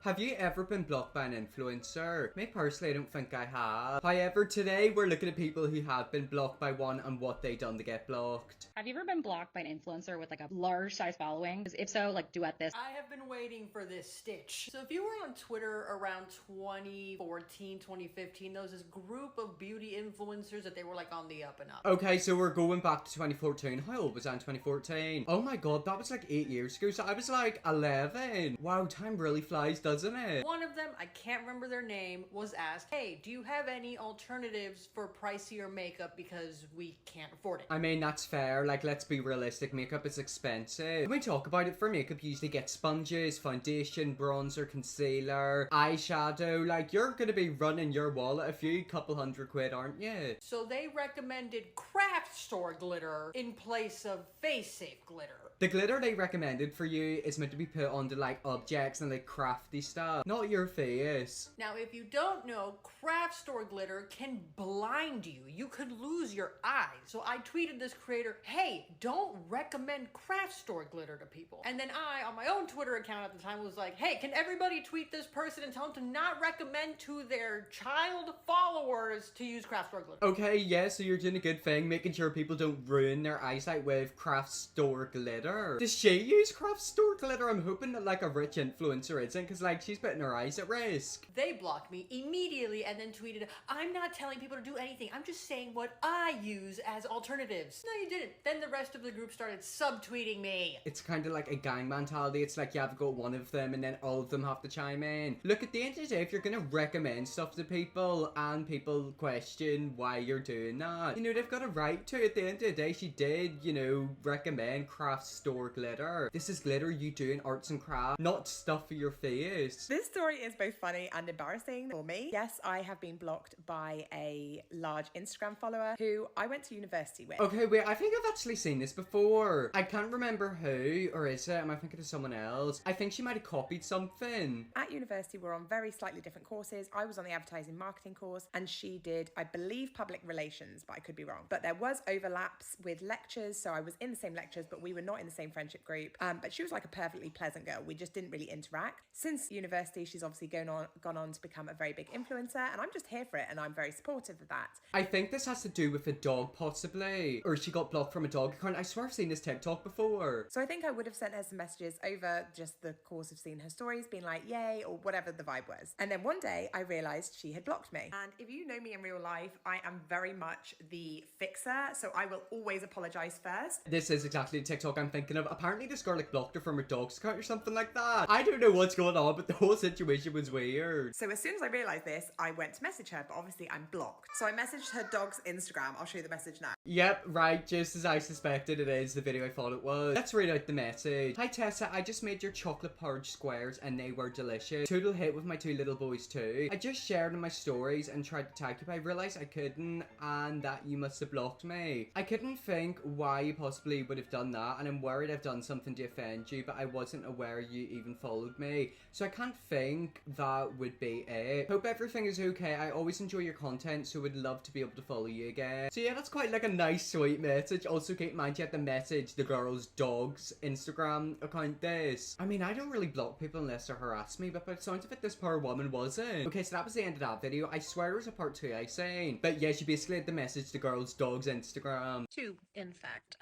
Have you ever been blocked by an influencer? Me personally, I don't think I have. However, today we're looking at people who have been blocked by one and what they done to get blocked. Have you ever been blocked by an influencer with like a large size following? If so, like duet this. I have been waiting for this stitch. So if you were on Twitter around 2014, 2015, there was this group of beauty influencers that they were like on the up and up. Okay, so we're going back to 2014. How old was I in 2014? Oh my god, that was like 8 years ago. So I was like 11. Wow, time really flies, doesn't it? One of them, I can't remember their name, was asked, hey, do you have any alternatives for pricier makeup because we can't afford it? I mean, that's fair. Like, let's be realistic. Makeup is expensive. When we talk about it, for makeup, you usually get sponges, foundation, bronzer, concealer, eyeshadow. Like, you're gonna be running your wallet a few couple £100, aren't you? So they recommended craft store glitter in place of face safe glitter. The glitter they recommended for you is meant to be put onto like objects and like crafty stuff, not your face. Now, if you don't know, craft store glitter can blind you. You could lose your eyes. So I tweeted this creator, hey, don't recommend craft store glitter to people. And then I, on my own Twitter account at the time, was like, hey, can everybody tweet this person and tell them to not recommend to their child followers to use craft store glitter? Okay, yeah, so you're doing a good thing, making sure people don't ruin their eyesight with craft store glitter. Does she use craft store glitter? I'm hoping that like a rich influencer isn't, because like she's putting her eyes at risk. They blocked me immediately and then tweeted, I'm not telling people to do anything. I'm just saying what I use as alternatives. No, you didn't. Then the rest of the group started subtweeting me. It's kind of like a gang mentality. It's like you have got one of them and then all of them have to chime in. Look, at the end of the day, if you're going to recommend stuff to people and people question why you're doing that, you know, they've got a right to. At the end of the day, she did, you know, recommend craft store glitter. This is glitter you do in arts and crafts, not stuff for your face. This story is both funny and embarrassing for me. Yes, I have been blocked by a large Instagram follower who I went to university with. Okay, wait, I think I've actually seen this before. I can't remember who, or is it? Am I thinking of someone else? I think she might have copied something. At university, we're on very slightly different courses. I was on the advertising marketing course and she did, I believe, public relations, but I could be wrong. But there was overlaps with lectures, so I was in the same lectures, but we were not in the same friendship group. But she was like a perfectly pleasant girl. We just didn't really interact. Since university, she's obviously gone on to become a very big influencer, and I'm just here for it, and I'm very supportive of that. I think this has to do with a dog, possibly. Or she got blocked from a dog account. I swear I've seen this TikTok before. So I think I would have sent her some messages over just the course of seeing her stories, being like, yay, or whatever the vibe was. And then one day I realized she had blocked me. And if you know me in real life, I am very much the fixer, so I will always apologize first. This is exactly the TikTok I'm thinking of. Apparently this girl like blocked her from her dog's account or something like that. I don't know what's going on, but the whole situation was weird. So as soon as I realized this, I went to message her, but obviously I'm blocked. So I messaged her dog's Instagram. I'll show you the message now. Yep, right, just as I suspected it is the video I thought it was. Let's read out the message. Hi Tessa, I just made your chocolate porridge squares and they were delicious. Total hit with my two little boys too. I just shared in my stories and tried to tag you, but I realized I couldn't and that you must have blocked me. I couldn't think why you possibly would have done that, and I'm worried I've done something to offend you, but I wasn't aware you even followed me. So I can't think that would be it. Hope everything is okay. I always enjoy your content, so would love to be able to follow you again. So yeah, that's quite like a nice sweet message. Also keep in mind you have to message the girl's dog's Instagram account this. I mean, I don't really block people unless they harass me, but by the sounds of it, this poor woman wasn't. Okay, so that was the end of that video. I swear there was a part 2 I seen. But yeah, she basically had to message the girl's dog's Instagram. Two, in fact,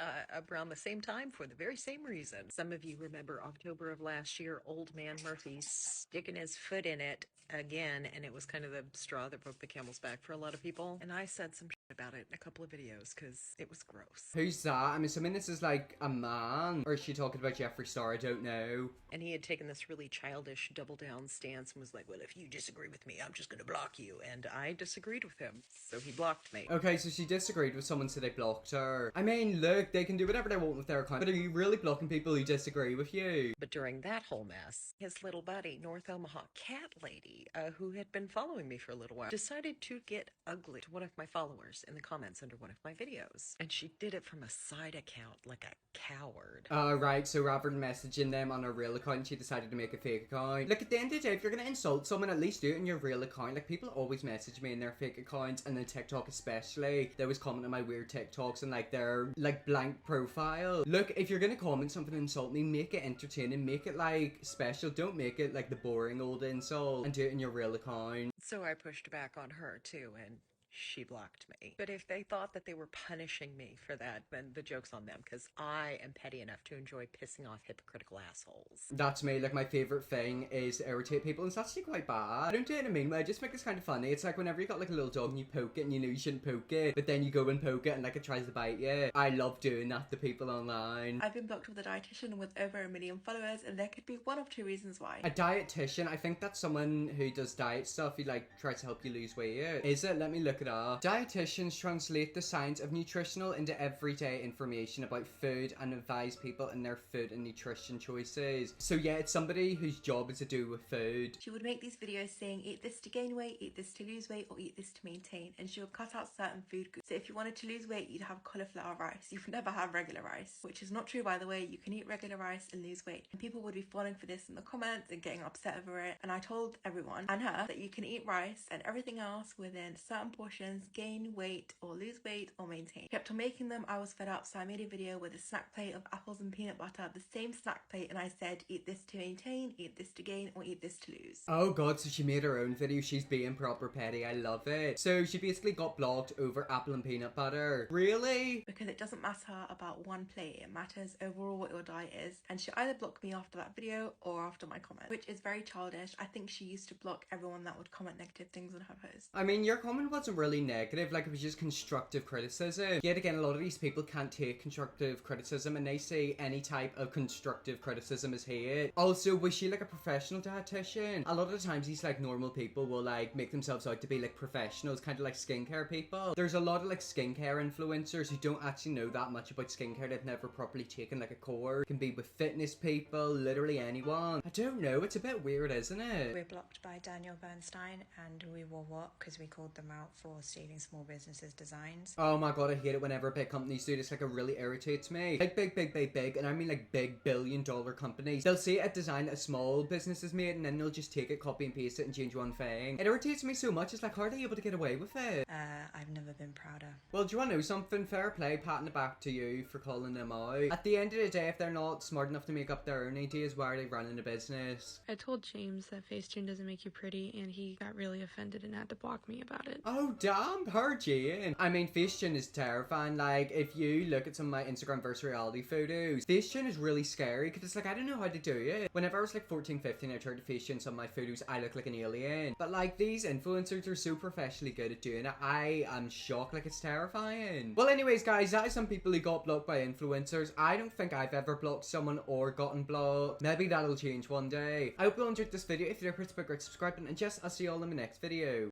around the same time for the very same reason. Some of you remember October of last year, old man Murphy sticking his foot in it again, and it was kind of the straw that broke the camel's back for a lot of people. And I said some shit about it in a couple of videos because it was gross. Who's that? I'm assuming this is like a man. Or is she talking about Jeffree Star? I don't know. And he had taken this really childish double down stance and was like, well, if you disagree with me, I'm just going to block you. And I disagreed with him, so he blocked me. Okay, so she disagreed with someone, so they blocked her. I mean, look, they can do whatever they want with their account, but are you really blocking people who disagree with you? But during that whole mess, his little buddy, North Omaha cat lady, who had been following me for a little while, decided to get ugly to one of my followers. followers in the comments under one of my videos. And she did it from a side account like a coward. Right, so rather than messaging them on a real account, she decided to make a fake account. Like, at the end of the day, if you're gonna insult someone, at least do it in your real account. Like, people always message me in their fake accounts, and then TikTok especially. They always comment on my weird TikToks and, like, their, like, blank profile. Look, if you're gonna comment something and insult me, make it entertaining, make it, like, special. Don't make it, like, the boring old insult, and do it in your real account. So I pushed back on her too, and she blocked me. But if they thought that they were punishing me for that, then the joke's on them, because I am petty enough to enjoy pissing off hypocritical assholes. That's me. Like, my favorite thing is to irritate people, and it's actually quite bad. I don't do it in a mean way, I just think it's kind of funny. It's like whenever you got like a little dog and you poke it and you know you shouldn't poke it, but then you go and poke it and like it tries to bite you. I love doing that to people online. I've been blocked with a dietitian with over 1 million followers, and there could be one of two reasons why. A dietitian, I think that's someone who does diet stuff, who like tries to help you lose weight. Is it? Let me look it up. Dietitians translate the science of nutritional into everyday information about food and advise people in their food and nutrition choices. So yeah, it's somebody whose job is to do with food. She would make these videos saying eat this to gain weight, eat this to lose weight, or eat this to maintain, and she would cut out certain food groups. So if you wanted to lose weight, you'd have cauliflower rice. You would never have regular rice, which is not true, by the way. You can eat regular rice and lose weight. And people would be falling for this in the comments and getting upset over it. And I told everyone and her that you can eat rice and everything else within certain portions, gain weight or lose weight or maintain. Kept on making them. I was fed up, so I made a video with a snack plate of apples and peanut butter, the same snack plate, and I said eat this to maintain, eat this to gain, or eat this to lose. Oh god, so she made her own video. She's being proper petty. I love it. So she basically got blocked over apple and peanut butter. Really? Because it doesn't matter about one plate, it matters overall what your diet is. And she either blocked me after that video or after my comment, which is very childish. I think she used to block everyone that would comment negative things on her post. I mean, your comment wasn't really negative, like it was just constructive criticism. Yet again, a lot of these people can't take constructive criticism, and they say any type of constructive criticism is hate. Also, was she like a professional dietitian? A lot of the times these like normal people will like make themselves out to be like professionals, kind of like skincare people. There's a lot of like skincare influencers who don't actually know that much about skincare. They've never properly taken like a course. Can be with fitness people, literally anyone. I don't know, it's a bit weird, isn't it? We're blocked by Daniel Bernstein, and we were what? Because we called them out for stealing small businesses' designs. Oh my god, I hate it whenever big companies do this. Like, it really irritates me. Like, big, and I mean like big billion-dollar companies. They'll see a design that a small business has made, and then they'll just take it, copy and paste it, and change one thing. It irritates me so much. It's like, how are they able to get away with it? I've never been prouder. Well, do you want to know something? Fair play, patting it back to you for calling them out. At the end of the day, if they're not smart enough to make up their own ideas, why are they running a business? I told James that Facetune doesn't make you pretty, and he got really offended and had to block me about it. Oh, damn, her Jane. I mean, Facetune is terrifying. Like, if you look at some of my Instagram versus reality photos, Facetune is really scary, because it's like, I don't know how to do it. Whenever I was like 14, 15, I tried to Facetune some of my photos, I look like an alien. But like, these influencers are so professionally good at doing it. I am shocked, like, it's terrifying. Well, anyways, guys, that is some people who got blocked by influencers. I don't think I've ever blocked someone or gotten blocked. Maybe that'll change one day. I hope you all enjoyed this video. If you did, press the big red subscribe button, and just, I'll see you all in the next video.